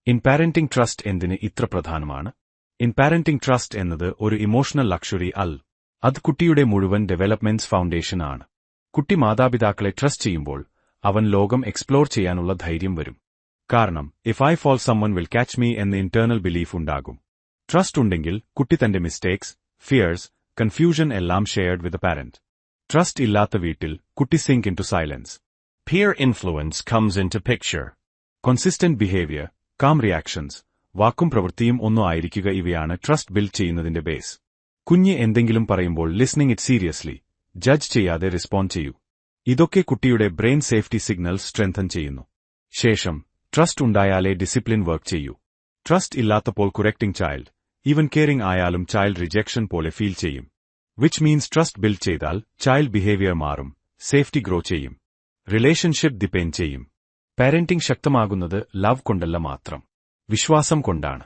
In parenting trust എന്തിന് ഇത്ര പ്രധാനമാണ്? ഇൻ പാരന്റിംഗ് ട്രസ്റ്റ് എന്നത് ഒരു ഇമോഷണൽ ലക്ഷറി അല്ല. അത് കുട്ടിയുടെ മുഴുവൻ ഡെവലപ്മെന്റ്സ് ഫൗണ്ടേഷൻ ആണ്. കുട്ടി മാതാപിതാക്കളെ ട്രസ്റ്റ് ചെയ്യുമ്പോൾ അവൻ ലോകം എക്സ്പ്ലോർ ചെയ്യാനുള്ള ധൈര്യം വരും. കാരണം if I fall someone will catch me എന്ന ഇന്റേണൽ ബിലീഫ് ഉണ്ടാകും. ട്രസ്റ്റ് ഉണ്ടെങ്കിൽ കുട്ടി തന്റെ മിസ്റ്റേക്സ്, ഫിയേഴ്സ്, കൺഫ്യൂഷൻ എല്ലാം ഷെയർഡ് വിത്ത് പാരന്റ്. ട്രസ്റ്റ് ഇല്ലാത്ത വീട്ടിൽ കുട്ടി sink into silence. Peer influence comes into picture. Consistent behaviour, calm reactions, വാക്കും പ്രവൃത്തിയും ഒന്നും ആയിരിക്കുക ഇവയാണ് ട്രസ്റ്റ് ബിൽഡ് ചെയ്യുന്നതിന്റെ ബേസ്. കുഞ്ഞ് എന്തെങ്കിലും പറയുമ്പോൾ ലിസ്ണിംഗ് ഇറ്റ് സീരിയസ്ലി, ജഡ്ജ് ചെയ്യാതെ റെസ്പോണ്ട് ചെയ്യൂ. ഇതൊക്കെ കുട്ടിയുടെ ബ്രെയിൻ സേഫ്റ്റി സിഗ്നൽസ് സ്ട്രെങ്തൻ ചെയ്യുന്നു. ശേഷം ട്രസ്റ്റ് ഉണ്ടായാലേ ഡിസിപ്ലിൻ വർക്ക് ചെയ്യൂ. ട്രസ്റ്റ് ഇല്ലാത്തപ്പോൾ കുറക്റ്റിംഗ് ചൈൽഡ്, ഈവൻ കെയറിംഗ് ആയാലും ചൈൽഡ് റിജക്ഷൻ പോലെ ഫീൽ ചെയ്യും. വിച്ച് മീൻസ് ട്രസ്റ്റ് ബിൽഡ് ചെയ്താൽ ചൈൽഡ് ബിഹേവിയർ മാറും, സേഫ്റ്റി ഗ്രോ ചെയ്യും, റിലേഷൻഷിപ്പ് ഡിപെൻഡ് ചെയ്യും. പാരന്റിംഗ് ശക്തമാകുന്നത് ലവ് കൊണ്ടല്ല മാത്രം, വിശ്വാസം കൊണ്ടാണ്.